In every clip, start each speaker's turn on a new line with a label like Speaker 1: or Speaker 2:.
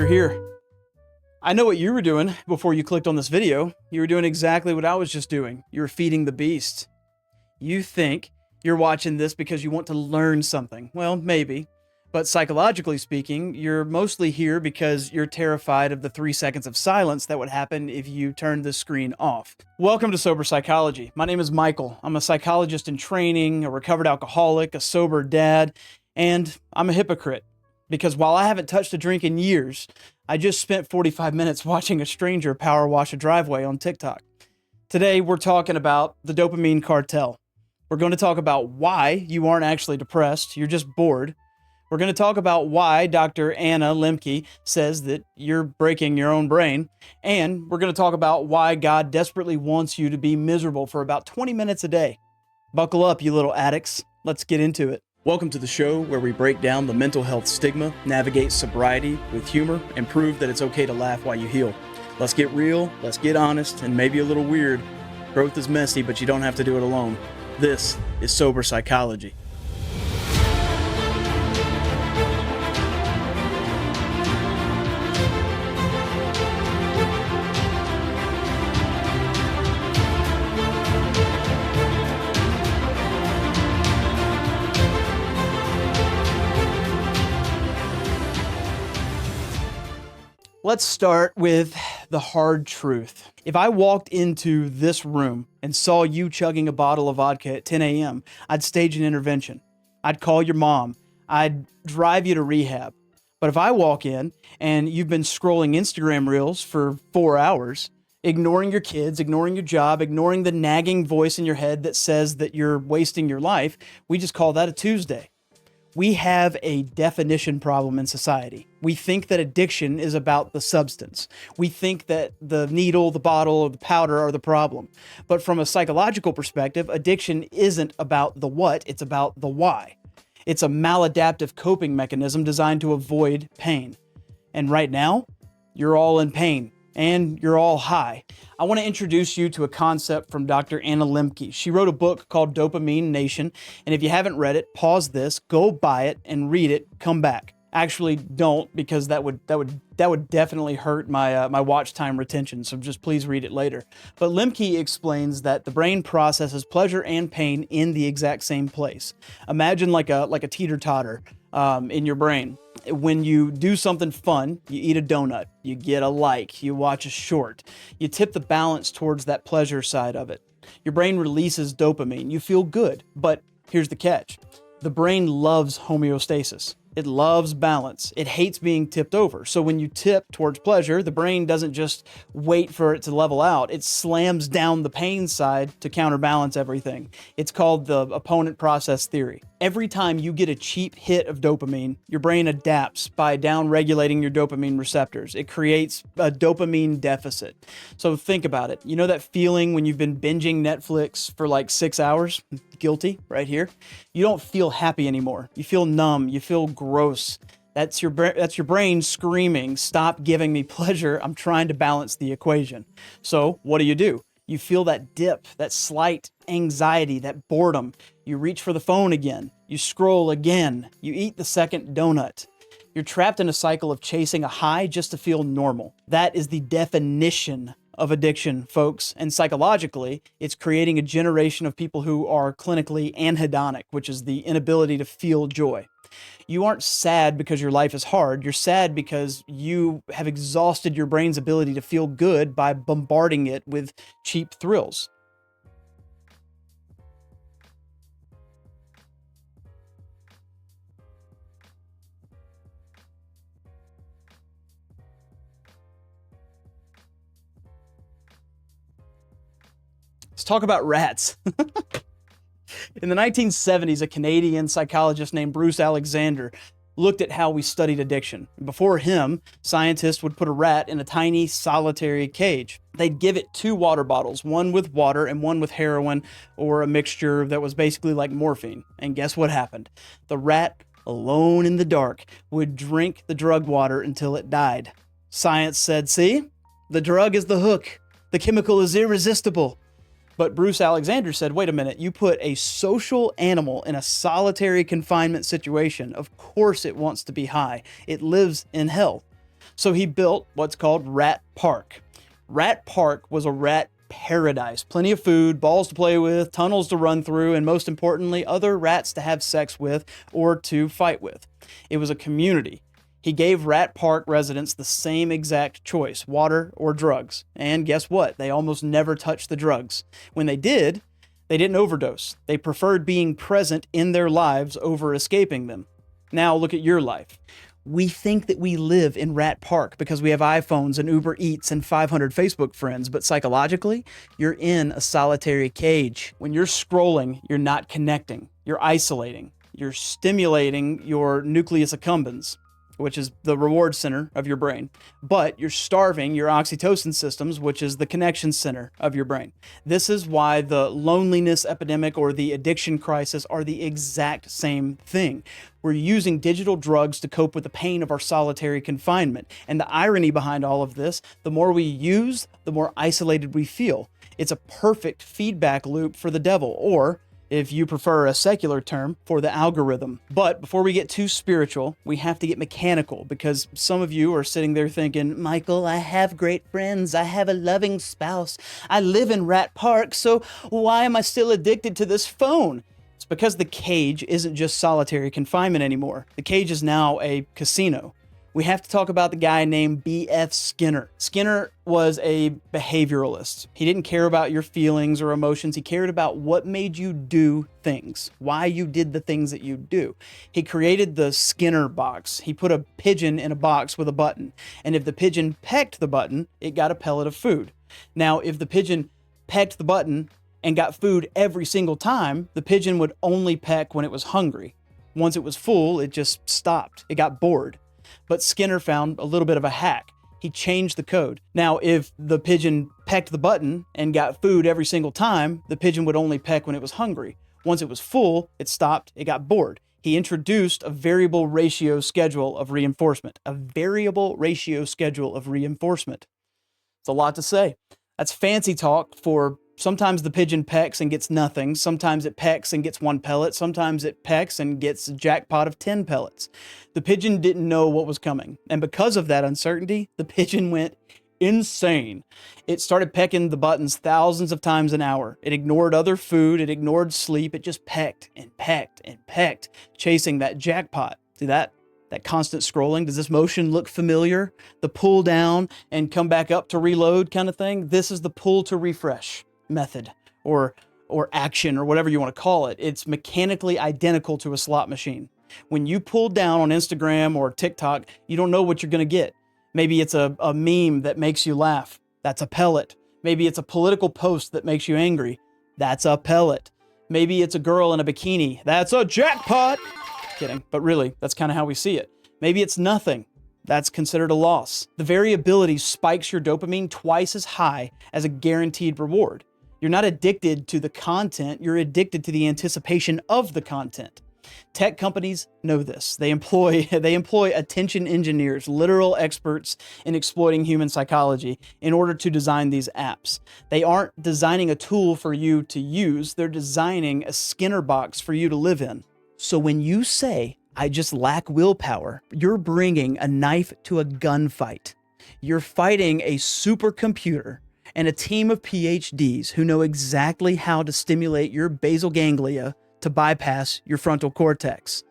Speaker 1: you're here. I know what you were doing before you clicked on this video. You were doing exactly what I was just doing. You were feeding the beast. You think you're watching this because you want to learn something. Well, maybe. But psychologically speaking, you're mostly here because you're terrified of the 3 seconds of silence that would happen if you turned the screen off. Welcome to Sober Psychology. My name is Michael. I'm a psychologist in training, a recovered alcoholic, a sober dad, and I'm a hypocrite. Because while I haven't touched a drink in years, I just spent 45 minutes watching a stranger power wash a driveway on TikTok. Today, we're talking about the Dopamine Cartel. We're going to talk about why you aren't actually depressed, you're just bored. We're going to talk about why Dr. Anna Lembke says that you're breaking your own brain. And we're going to talk about why God desperately wants you to be miserable for about 20 minutes a day. Buckle up, you little addicts. Let's get into it. Welcome to the show where we break down the mental health stigma, navigate sobriety with humor, and prove that it's okay to laugh while you heal. Let's get real, let's get honest, and maybe a little weird. Growth is messy, but you don't have to do it alone. This is Sober Psychology. Let's start with the hard truth. If I walked into this room and saw you chugging a bottle of vodka at 10 a.m., I'd stage an intervention. I'd call your mom. I'd drive you to rehab. But if I walk in and you've been scrolling Instagram reels for 4 hours, ignoring your kids, ignoring your job, ignoring the nagging voice in your head that says that you're wasting your life, we just call that a Tuesday. We have a definition problem in society. We think that addiction is about the substance. We think that the needle, the bottle, or the powder are the problem. But from a psychological perspective, addiction isn't about the what, it's about the why. It's a maladaptive coping mechanism designed to avoid pain. And right now, you're all in pain. And you're all high. I want to introduce you to a concept from Dr. Anna Lembke. She wrote a book called Dopamine Nation, and if you haven't read it, pause this, go buy it, and read it, come back. Actually, don't, because that would definitely hurt my watch time retention, so just please read it later. But Lembke explains that the brain processes pleasure and pain in the exact same place. Imagine like a teeter-totter in your brain. When you do something fun, you eat a donut, you get a like, you watch a short, you tip the balance towards that pleasure side of it. Your brain releases dopamine, you feel good, but here's the catch. The brain loves homeostasis. It loves balance. It hates being tipped over. So when you tip towards pleasure, the brain doesn't just wait for it to level out. It slams down the pain side to counterbalance everything. It's called the opponent process theory. Every time you get a cheap hit of dopamine, your brain adapts by down-regulating your dopamine receptors. It creates a dopamine deficit. So think about it. You know that feeling when you've been binging Netflix for like 6 hours? Guilty, right here. You don't feel happy anymore. You feel numb. You feel gross. That's your brain screaming, "Stop giving me pleasure. I'm trying to balance the equation." So what do? You feel that dip, that slight anxiety, that boredom. You reach for the phone again. You scroll again. You eat the second donut. You're trapped in a cycle of chasing a high just to feel normal. That is the definition of addiction, folks. And psychologically, it's creating a generation of people who are clinically anhedonic, which is the inability to feel joy. You aren't sad because your life is hard. You're sad because you have exhausted your brain's ability to feel good by bombarding it with cheap thrills. Let's talk about rats. In the 1970s, a Canadian psychologist named Bruce Alexander looked at how we studied addiction. Before him, scientists would put a rat in a tiny solitary cage. They'd give it 2 water bottles, one with water and one with heroin or a mixture that was basically like morphine. And guess what happened? The rat, alone in the dark, would drink the drug water until it died. Science said, see, the drug is the hook. The chemical is irresistible. But Bruce Alexander said, wait a minute, you put a social animal in a solitary confinement situation. Of course it wants to be high. It lives in hell. So he built what's called Rat Park. Rat Park was a rat paradise. Plenty of food, balls to play with, tunnels to run through, and most importantly, other rats to have sex with or to fight with. It was a community. He gave Rat Park residents the same exact choice, water or drugs. And guess what? They almost never touched the drugs. When they did, they didn't overdose. They preferred being present in their lives over escaping them. Now look at your life. We think that we live in Rat Park because we have iPhones and Uber Eats and 500 Facebook friends, but psychologically, you're in a solitary cage. When you're scrolling, you're not connecting. You're isolating. You're stimulating your nucleus accumbens, which is the reward center of your brain, but you're starving your oxytocin systems, which is the connection center of your brain. This is why the loneliness epidemic or the addiction crisis are the exact same thing. We're using digital drugs to cope with the pain of our solitary confinement. And the irony behind all of this, the more we use, the more isolated we feel. It's a perfect feedback loop for the devil, or if you prefer a secular term, for the algorithm. But before we get too spiritual, we have to get mechanical, because some of you are sitting there thinking, Michael, I have great friends. I have a loving spouse. I live in Rat Park, so why am I still addicted to this phone? It's because the cage isn't just solitary confinement anymore. The cage is now a casino. We have to talk about the guy named B.F. Skinner. Skinner was a behavioralist. He didn't care about your feelings or emotions. He cared about what made you do things, why you did the things that you do. He created the Skinner box. He put a pigeon in a box with a button, and if the pigeon pecked the button, it got a pellet of food. Now, if the pigeon pecked the button and got food every single time, the pigeon would only peck when it was hungry. Once it was full, it just stopped. It got bored. But Skinner found a little bit of a hack. He changed the code. Now, if the pigeon pecked the button and got food every single time, the pigeon would only peck when it was hungry. Once it was full, it stopped, it got bored. He introduced a variable ratio schedule of reinforcement. A variable ratio schedule of reinforcement. It's a lot to say. That's fancy talk for sometimes the pigeon pecks and gets nothing. Sometimes it pecks and gets 1 pellet. Sometimes it pecks and gets a jackpot of 10 pellets. The pigeon didn't know what was coming. And because of that uncertainty, the pigeon went insane. It started pecking the buttons thousands of times an hour. It ignored other food. It ignored sleep. It just pecked and pecked and pecked, chasing that jackpot. See that constant scrolling? Does this motion look familiar? The pull down and come back up to reload kind of thing? This is the pull to refresh method or action or whatever you want to call it. It's mechanically identical to a slot machine. When you pull down on Instagram or TikTok, you don't know what you're going to get. Maybe it's a meme that makes you laugh. That's a pellet. Maybe it's a political post that makes you angry. That's a pellet. Maybe it's a girl in a bikini. That's a jackpot. Kidding, but really, that's kind of how we see it. Maybe it's nothing. That's considered a loss. The variability spikes your dopamine twice as high as a guaranteed reward. You're not addicted to the content, you're addicted to the anticipation of the content. Tech companies know this. They employ attention engineers, literal experts in exploiting human psychology in order to design these apps. They aren't designing a tool for you to use, they're designing a Skinner box for you to live in. So when you say, I just lack willpower, you're bringing a knife to a gunfight. You're fighting a supercomputer and a team of PhDs who know exactly how to stimulate your basal ganglia to bypass your frontal cortex.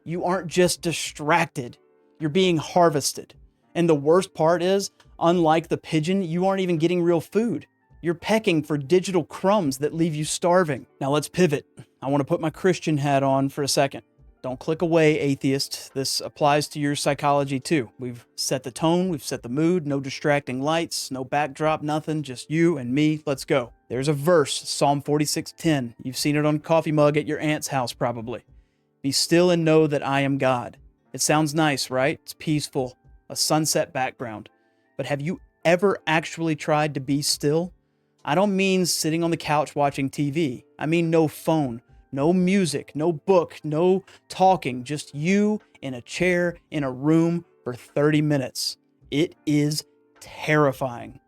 Speaker 1: You aren't just distracted, you're being harvested. And the worst part is, unlike the pigeon, you aren't even getting real food. You're pecking for digital crumbs that leave you starving. Now let's pivot. I want to put my Christian hat on for a second. Don't click away, atheist. This applies to your psychology too. We've set the tone, we've set the mood, no distracting lights, no backdrop, nothing, just you and me. Let's go. There's a verse, Psalm 46:10. You've seen it on a coffee mug at your aunt's house probably. Be still and know that I am God. It sounds nice, right? It's peaceful, a sunset background. But have you ever actually tried to be still? I don't mean sitting on the couch watching TV. I mean no phone. No music, no book, no talking, just you in a chair in a room for 30 minutes. It is terrifying.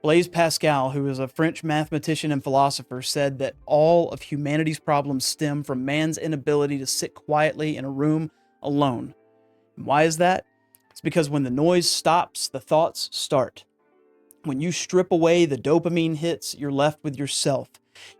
Speaker 1: Blaise Pascal, who is a French mathematician and philosopher, said that all of humanity's problems stem from man's inability to sit quietly in a room alone. And why is that? It's because when the noise stops, the thoughts start. When you strip away the dopamine hits, you're left with yourself.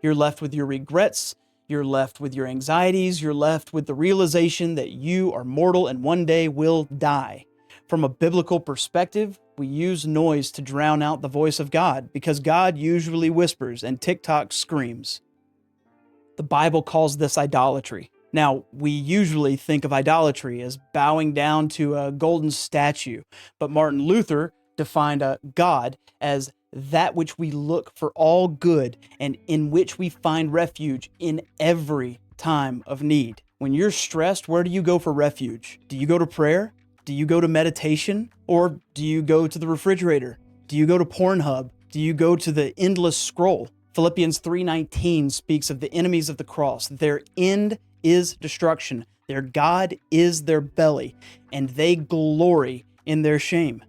Speaker 1: You're left with your regrets. You're left with your anxieties. You're left with the realization that you are mortal and one day will die. From a biblical perspective, we use noise to drown out the voice of God because God usually whispers and TikTok screams. The Bible calls this idolatry. Now, we usually think of idolatry as bowing down to a golden statue, but Martin Luther defined a God as that which we look for all good and in which we find refuge in every time of need. When you're stressed, where do you go for refuge? Do you go to prayer? Do you go to meditation? Or do you go to the refrigerator? Do you go to Pornhub? Do you go to the endless scroll? Philippians 3:19 speaks of the enemies of the cross. Their end is destruction. Their God is their belly, and they glory in their shame.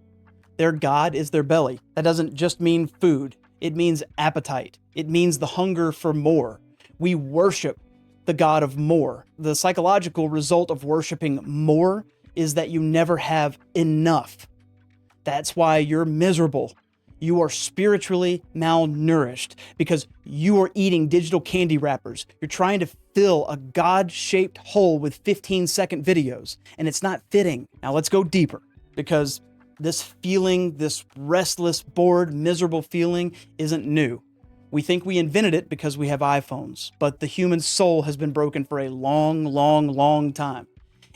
Speaker 1: Their God is their belly. That doesn't just mean food. It means appetite. It means the hunger for more. We worship the God of more. The psychological result of worshiping more is that you never have enough. That's why you're miserable. You are spiritually malnourished because you are eating digital candy wrappers. You're trying to fill a God-shaped hole with 15-second videos, and it's not fitting. Now let's go deeper, because this feeling, this restless, bored, miserable feeling isn't new. We think we invented it because we have iPhones, but the human soul has been broken for a long, long, long time.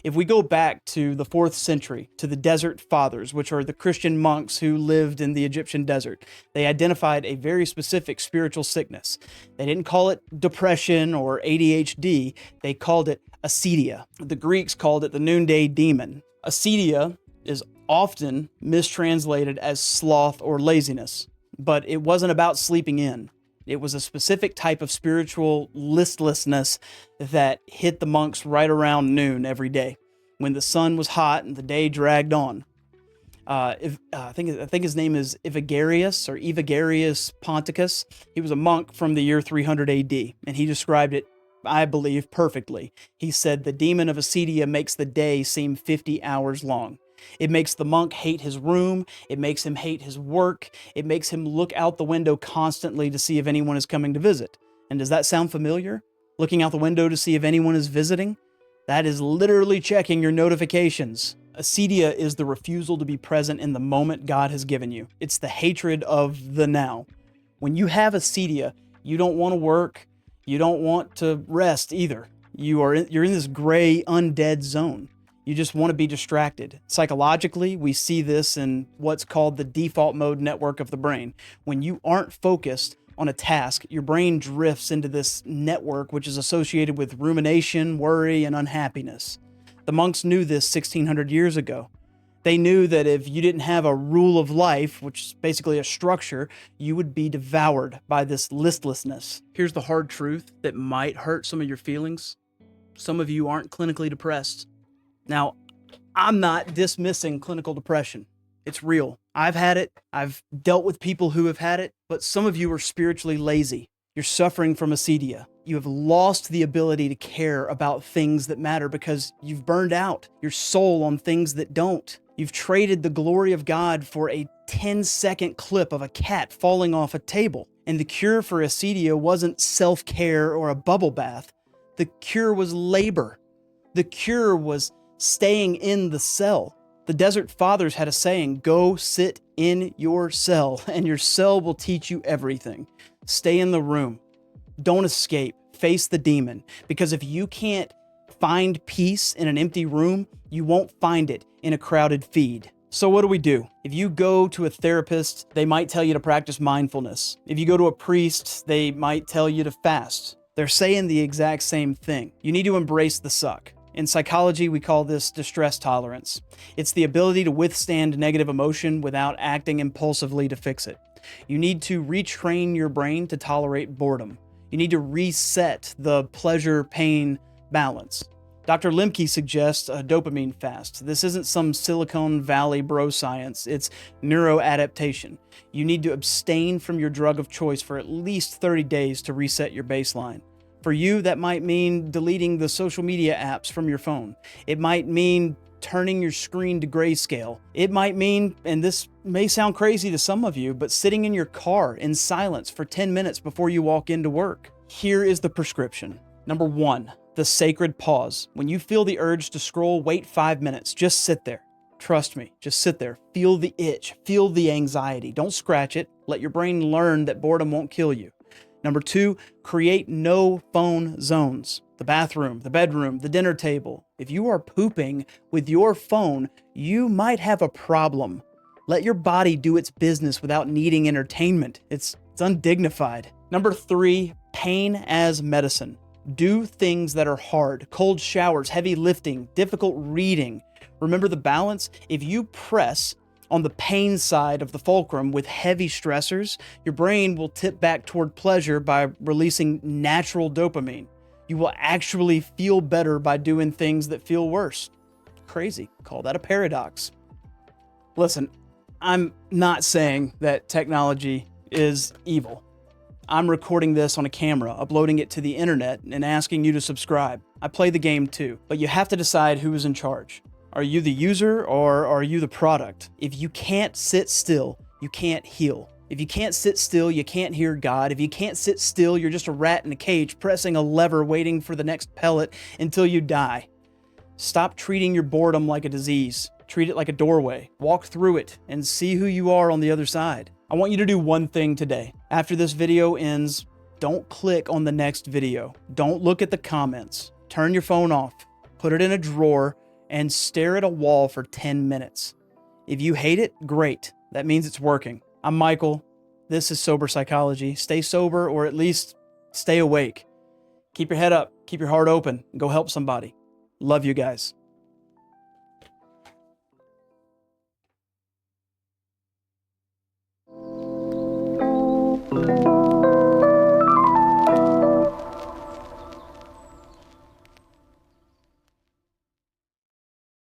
Speaker 1: If we go back to the 4th century, to the Desert Fathers, which are the Christian monks who lived in the Egyptian desert, they identified a very specific spiritual sickness. They didn't call it depression or ADHD, they called it acedia. The Greeks called it the Noonday Demon. Acedia is often mistranslated as sloth or laziness, but it wasn't about sleeping in. It was a specific type of spiritual listlessness that hit the monks right around noon every day, when the sun was hot and the day dragged on. I think his name is Evagrius Ponticus. He was a monk from the year 300 AD, and he described it, I believe, perfectly. He said, "The demon of acedia makes the day seem 50 hours long. It makes the monk hate his room. It makes him hate his work. It makes him look out the window constantly to see if anyone is coming to visit." And does that sound familiar? Looking out the window to see if anyone is visiting? That is literally checking your notifications. Acedia is the refusal to be present in the moment God has given you. It's the hatred of the now. When you have acedia, you don't want to work. You don't want to rest either. You're in this gray, undead zone. You just want to be distracted. Psychologically, we see this in what's called the default mode network of the brain. When you aren't focused on a task, your brain drifts into this network, which is associated with rumination, worry, and unhappiness. The monks knew this 1600 years ago. They knew that if you didn't have a rule of life, which is basically a structure, you would be devoured by this listlessness. Here's the hard truth that might hurt some of your feelings. Some of you aren't clinically depressed. Now, I'm not dismissing clinical depression. It's real. I've had it. I've dealt with people who have had it, but some of you are spiritually lazy. You're suffering from acedia. You have lost the ability to care about things that matter because you've burned out your soul on things that don't. You've traded the glory of God for a 10-second clip of a cat falling off a table. And the cure for acedia wasn't self-care or a bubble bath. The cure was labor. The cure was staying in the cell. The Desert Fathers had a saying, "Go sit in your cell, and your cell will teach you everything." Stay in the room. Don't escape. Face the demon. Because if you can't find peace in an empty room, you won't find it in a crowded feed. So what do? If you go to a therapist, they might tell you to practice mindfulness. If you go to a priest, they might tell you to fast. They're saying the exact same thing. You need to embrace the suck. In psychology, we call this distress tolerance. It's the ability to withstand negative emotion without acting impulsively to fix it. You need to retrain your brain to tolerate boredom. You need to reset the pleasure-pain balance. Dr. Lembke suggests a dopamine fast. This isn't some Silicon Valley bro science, it's neuroadaptation. You need to abstain from your drug of choice for at least 30 days to reset your baseline. For you, that might mean deleting the social media apps from your phone. It might mean turning your screen to grayscale. It might mean, and this may sound crazy to some of you, but sitting in your car in silence for 10 minutes before you walk into work. Here is the prescription. Number 1, the sacred pause. When you feel the urge to scroll, wait 5 minutes. Just sit there. Trust me, just sit there. Feel the itch. Feel the anxiety. Don't scratch it. Let your brain learn that boredom won't kill you. Number 2, create no phone zones. The bathroom, the bedroom, the dinner table. If you are pooping with your phone, you might have a problem. Let your body do its business without needing entertainment. It's undignified. Number 3, pain as medicine. Do things that are hard. Cold showers, heavy lifting, difficult reading. Remember the balance? If you press on the pain side of the fulcrum with heavy stressors, your brain will tip back toward pleasure by releasing natural dopamine. You will actually feel better by doing things that feel worse. Crazy. Call that a paradox. Listen, I'm not saying that technology is evil. I'm recording this on a camera, uploading it to the internet, and asking you to subscribe. I play the game too, but you have to decide who is in charge. Are you the user or are you the product? If you can't sit still, you can't heal. If you can't sit still, you can't hear God. If you can't sit still, you're just a rat in a cage pressing a lever waiting for the next pellet until you die. Stop treating your boredom like a disease. Treat it like a doorway. Walk through it and see who you are on the other side. I want you to do one thing today. After this video ends, don't click on the next video. Don't look at the comments. Turn your phone off. Put it in a drawer and stare at a wall for 10 minutes. If you hate it, great. That means it's working. I'm Michael. This is Sober Psychology. Stay sober, or at least stay awake. Keep your head up. Keep your heart open. And go help somebody. Love you guys.